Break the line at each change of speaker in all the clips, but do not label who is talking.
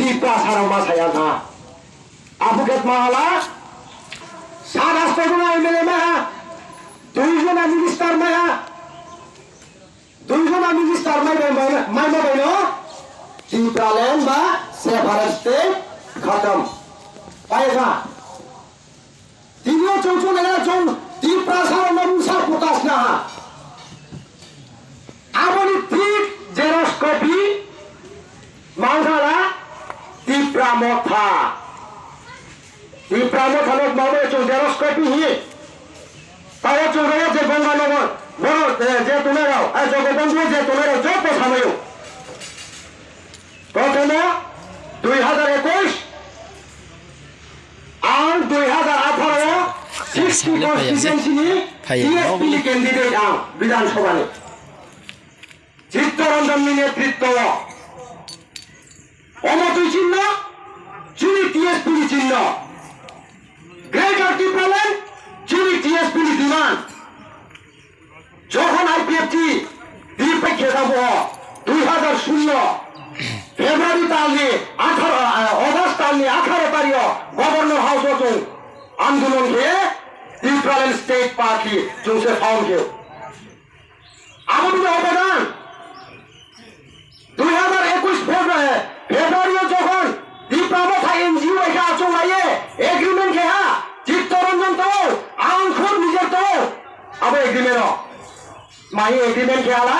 Tipra sarama saya na. Abuket mahala. Saras peguna MLA maha. Tujuana minister maha. Tujuana minister maha beno. Tipra land ba separate state khatam. Paega. Tino choncho nega chon Tipra sarama musa putas na. Aboni tik Xerox copy Mangala Tipra motha lok mawe chon Xerox copy hi tawa chon ro je bangalo boro je tumero ai jogobandhu je tumero jo pothamayo প্রথমে 2021 আর 2018 60 constituency নি TSP candidate আ বিধানসভা নি চিত্তরঞ্জন নেতৃত্ব অমতুই চিহ্ন চুরি TSP চিহ্ন greater Tipraland চুরি TSP demand যখন আইপিএফটি নিরপেক্ষে যাব 2016 ফেব্রুয়ারি তারিখে 18 তারিখে 18 তারিখ গভর্নর হাউস চং আন্দোলন কে টিপ্রাল্যান্ড স্টেট পার্টি চংসে ফাউন্ড কে আমাদের অবদান 2021 ফেব্রুয়ারি যখন দীপ্রামথা এনজিও এটা চলাইয়ে এগ্রিমেন্ট কে হা চিত্তরঞ্জন তো আংখুর নিজের তো আবে এগ্রিমেন্ট মাহি এগ্রিমেন্ট কে আলা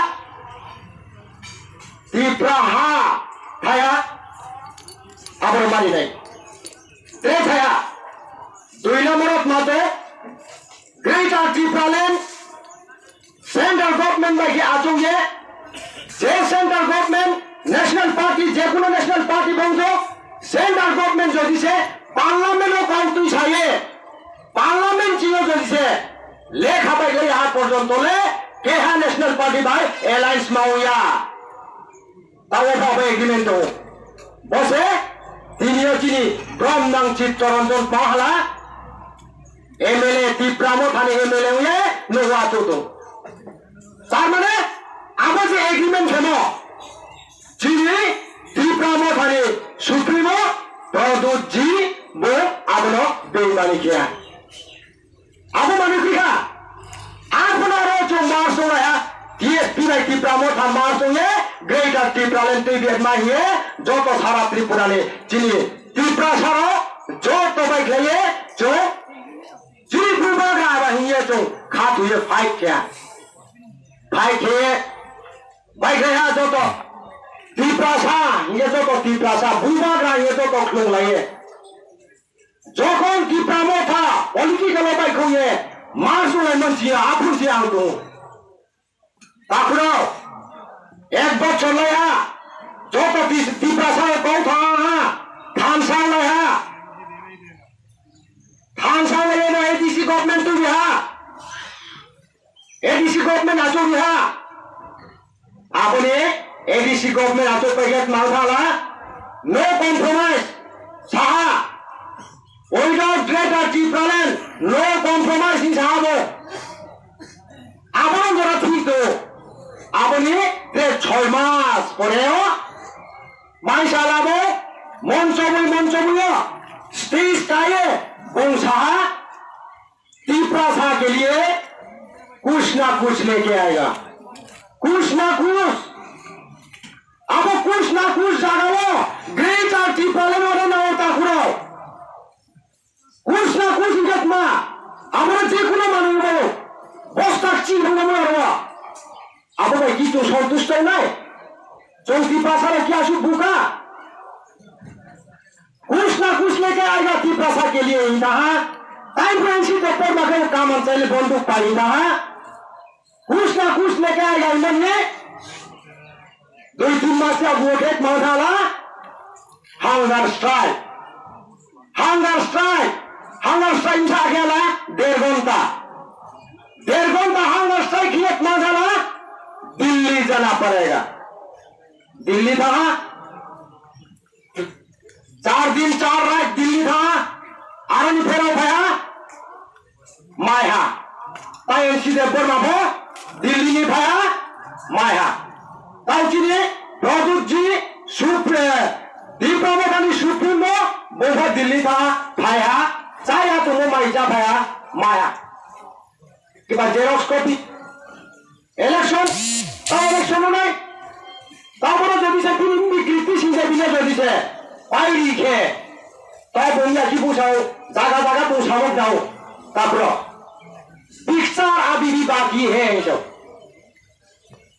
দীপ্রা হা থায়া আবার মানি নাই তে থায়া 2 নম্বরত মাতে গ্রেটার টিপ্রাল্যান্ড সেন্ট্রাল গভর্নমেন্ট বাকি আচঙ্গে যে সেন্ট্রাল গভর্নমেন্ট ন্যাশনাল পার্টি যে কোনো ন্যাশনাল পার্টি বংশ সেন্ট্রাল গভর্নমেন্ট যদি সে পার্লামেন্টও কাউন্টি ছাইয়ে পার্লামেন্ট চিও যদি সে লেখা বাইলে আজ পর্যন্ত লে কেহা ন্যাশনাল পার্টি বাই এলায়েন্স মাউয়া তাও পাবে এগ্রিমেন্ট বসে তিনিও চিনি ব্রহ্মাং চিত্তরঞ্জন পাহালা এমএলএ টিপ্রামথানি এমএলএ উয়ে নোয়া চতো তার মানে আমরা যে এগ্রিমেন্ট হেম চিনি টিপ্রামথানি সুপ্রিমো প্রদুজি বো আবনো বেইমানি কিয়া আবো মানে কিয়া আপনারও চং মারসোয়া টিএসপি বাই টিপ্রামথা মারসোয়ে গ্রেটার টিপ্রাল্যান্ড টিবিএট মাহিয়ে যত সারা ত্রিপুরালে চিনি ত্রিপুরা সারা যত বাইক লাইয়ে চো ত্রিপুরা গাবা হিয়ে চং খাত হয়ে ফাইট কিয়া ফাইট হে বাইক লাইয়া যত ত্রিপ্রাসা হিয়ে যত ত্রিপ্রাসা বুবাগরা হিয়ে যত ক্লং লাইয়ে যখন টিপ্রামথা পলিটিক্যাল বাইক হয়ে মারসোয়ে মনসিয়া আফুসি আউতো তারপরেও 1 বছর লাইয়া যত টিপ্রাসায় কৌথা থানসা লাইয়া থানসা লাইয়া এডিসি গভর্নমেন্ট তো বিহা এডিসি গভর্নমেন্ট আছো বিহা আপনি এডিসি গভর্নমেন্ট আছো প্যাকেট মালথালা নো কম্প্রোমাইজ সাহা without greater Tipraland no compromise ইন সাহাবো আবার যারা ঠিক তো আপনি 6 মাস পরেও মাইশালাবো মঞ্চবুয় स्टेज काये बंसाहा टीप्रासा के लिए कुछ ना कुछ लेके आएगा कुछ ना कुछ अब कुछ ना कुछ जागाओ ग्रेटर टीप्राल्যান্ড ওরে না ওটা খুঁড়াও कुछ ना कुछ ইগতমা আমরা যে কোনো মানুষ বলো বস্তার চিহ্ন মারবা আবো ভাই কি তো সন্তুষ্ট নাই চলতি পাশারে কি আসু বুকা कुछ ना कुछ लेके आएगा टीप्रासा के लिए यहाँ टाइम फ्रेंसी तो पर मगर काम चले बंदूक पाई यहाँ कुछ ना कुछ लेके आएगा इन्होंने 2-3 मास से वोटेट माउंटाला हंगर स्ट्राइक था गया 1.5 घंटा हंगर स्ट्राइक किए माउंटाला दिल्ली जाना पड़ेगा दिल्ली था 4 दिन 4 रात दिल्ली था आरन फेरा भया माया ताई सीधे बोलना भो दिल्ली नहीं भया माया ताऊ जी ने प्रदुत जी Supre Diplomat Supremo, Bova Dilita, Paya, Saya to Maija Paya, Maya. Give a Xerox copy. Election, election on it. Tabora যদি সে পিরিমি কৃষি যে বিলে যদি সে পাইরি খে তাই বইয়া কি বুঝাও জায়গা জায়গা পৌঁছাবো যাও তারপর পিকচার আবিবি বাকি হে এসব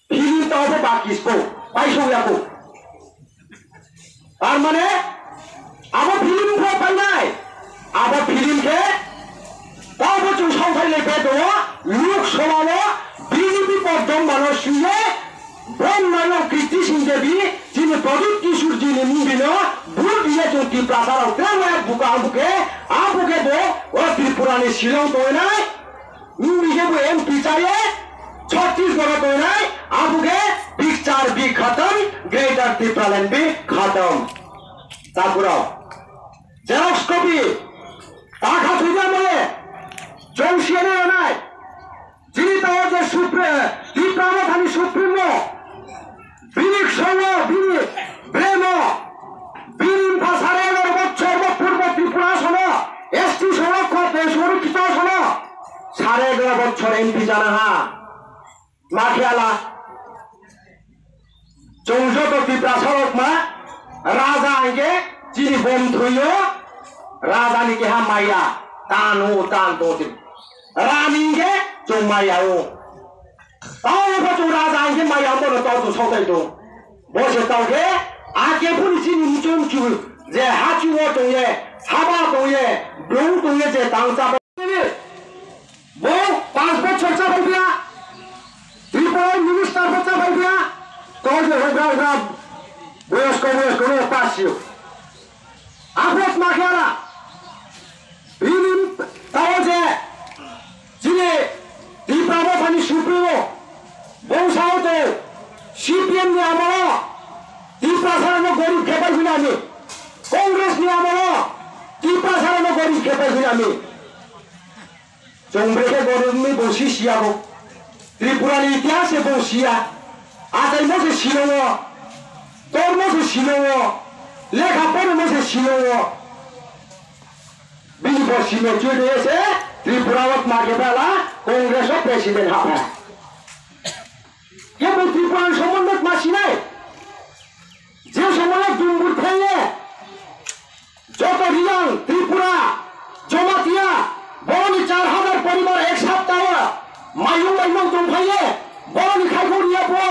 ফিল্ম তো হবে বাকি স্কো পাইছো যাবো তার মানে আবার ফিল্ম পাই নাই আবার ফিল্মকে তাও বছর সংখ্যায় লেখে দেওয়া লোক সমানো বিজেপি পর্যন্ত মানুষ শুয়ে Brahmano Kritisin Devi, Jimmy Product Issues Jimmy Mubino, Burgia to Tiplasa, Grama Bukabuke, Abukedo, or Tripurani Shilong Toinai, Nubihebu M. Pichaye, Chotis Goratonai, Abuke, Picture Big Khatam, Greater Tipralan Big Khatam. Takura. Xerox copy. Taka Tujamale, John Shiene and I. Jimmy Tawaja Supreme, Tiprama Supremo. Binik Sono, Binik, Bremo, Binim Pasarelo, Chorbo, Purbo, Tripura Sono, Esti Sono, Kote, Sono, Kita Sono, Sarego, Chor MP Janaha, Makiala, Jongjo to Tripura Sorokma, Raza Ange, Jini Bom Tuyo, Raza Nikeha Maya, Tanu, Tanto, Raninge, Jomaya. All of the Raza and my amor to Soto. Was it okay? I can put it in Jumchu, the Hachi water, Habato, Blue to get a dance. Bo, Passport Chochabia, People, Minister Chochabia, told you who where's going to pass you. Apot Makara, Bilim, Tawaze, Chile, Diplomat Supremo. Bonsauto, CPM ni amalo, Tipasara no gori kepa hunami, Congress ni amalo, Tipasara no gori kepa hunami. Jombreke gorumi bosi siago, Tripura ni tiase bosia, atai mo se sinowo, tor mo se sinowo, lekha pone mo se sinowo. Bini bosi me jude ese, Tripura wat magebala, Congress o President hapa. ये वो त्रिपुरा समन्वय मासिनाय जे समन्वय दुंबुर फैले जो तो रियां त्रिपुरा जमातिया बरनी 4000 परिवार एक सप्ताह मायूं मायूं तुम फैले बरनी खाइखौ रिया बो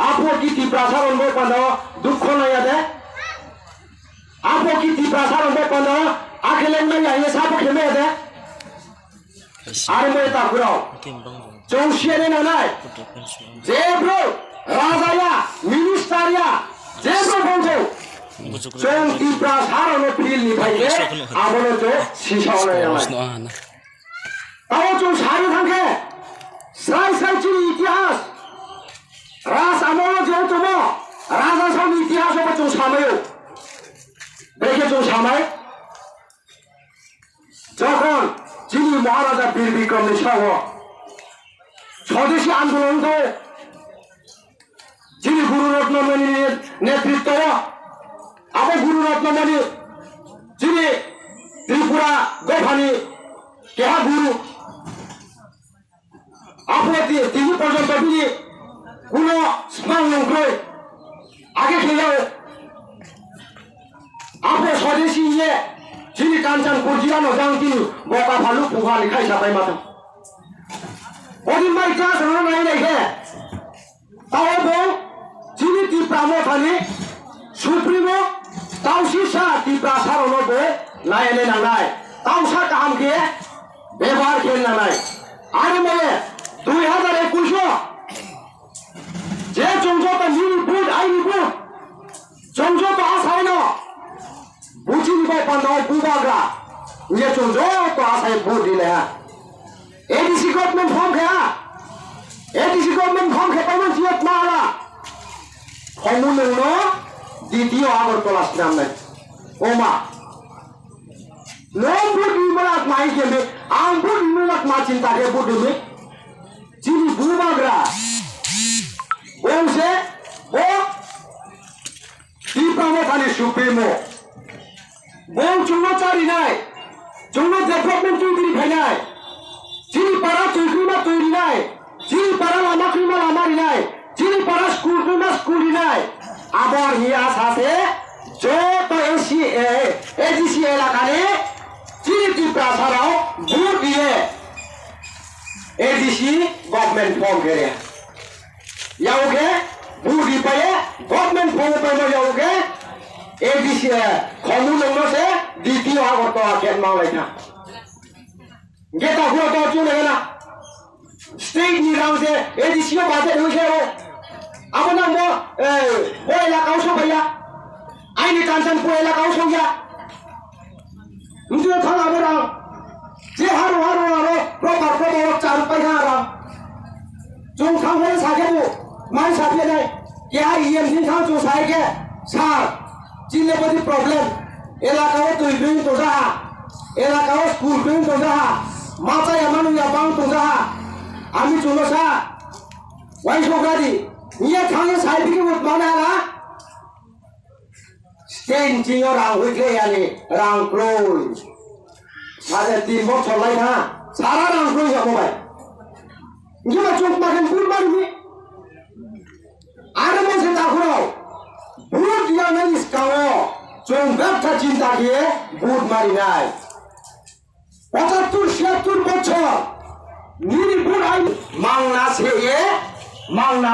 आपो की त्रिपुरा सारन बो दुख नया दे आपो की त्रिपुरा सारन बो आखेलें में ये सब खेमे दे आरे में ताकुरा Jongsiane nanai, Jebro, Razaya, Ministeria, Jebro Bonjo, Jong Tipras Harono Pil ni Paye, Abonoto, Sishona Yamai. Tawojo Shari Thanke, Sai Sai Chini Itihas, Ras Amono Jotomo, Raza Sami Itihas of Jong Samayo, Beke Jong Samai, Jokon, Jimmy Maharaja Bilbi Commissioner. स्वदेशी आंदोलन को जिन्हें गुरु रत्नमणि नेतृत्व अब गुरु रत्नमणि जिन्हें त्रिपुरा गफानी क्या गुरु अब तीन पर्यंत भी कुनो स्मार्ट नौकरी आगे खेलो अब स्वदेशी ये जिन्हें कांचन कुर्जिया नौजांगी बोका फालू पुहा लिखाई जाता है Odi mai class no nai nai ke. Tawo bo jini Tipramo thani Supremo tausi sa Tiprasa ro bo nai le na nai. Tausa kam ke bebar khel na nai. Are mele 2021 je jongjo ta ni bud ai ni bud. Jongjo ta asai no. Buji ni bai pandau bubagra. Ye jongjo ta asai bud dile ha. ADC government form kaya, ADC government form kaya paman siap mala. Komunal no, DTO agor kelas namanya. Oma, no bud ibarat mai kene, ambud ibarat macin tak bud ini. Ciri bubagra, bongse, oh, Tripura supremo বং চুনো চারিনাই চুনো development তৈরি ভাইনাই চিনি পাড়া তৈরিমা তৈরি নাই চিনি পাড়া লামা ক্রিমা লামা রিনাই চিনি পাড়া স্কুল ক্রিমা স্কুল রিনাই আবার হিয়া সাথে যত এজিসি এলাকানে চিনি ত্রিপুরা ছাড়াও ভোট দিয়ে एडीसी गवर्नमेंट फॉर्म करे याओगे बुरी पाए गवर्नमेंट फॉर्म पे नो याओगे एडीसी खमु नंगनो से डीटी आगो तो आकेन मांगले था गेता हुआ तो क्यों लेना स्टेट निराम से एडीसी को बातें हुई है वो अब ना वो इलाका उसो भैया आईने कांसन वो इलाका उसो गया मुझे था ना जे हारो प्रभाव चार पैसा जों थांनो साखेबो माइ साफे नै क्या ईएमसी थां जो साइके सार जिले बदि प्रॉब्लम एलाकाओ दुई बिन तो जा एलाकाओ स्कुल बिन तो जा माचा यामानु या बां तो जा आमी जुनो सा वाइ सोग्रादि निया थांनो साइबिके उत मानाला स्टेन जिङो रां हुइके यानि रां क्लोज सारे 3 बছর লাই না সারা রাং কই যাব ভাই ইবা চোখ মাখেন ভুল মারবি আর মনে তাখরো ভুল দিয়া নাই ইসকাও চোখ ব্যথা চিন্তা দিয়ে ভুল মারি নাই 75 76 বছর নিরি ভুল আই মাংনা সে মাংনা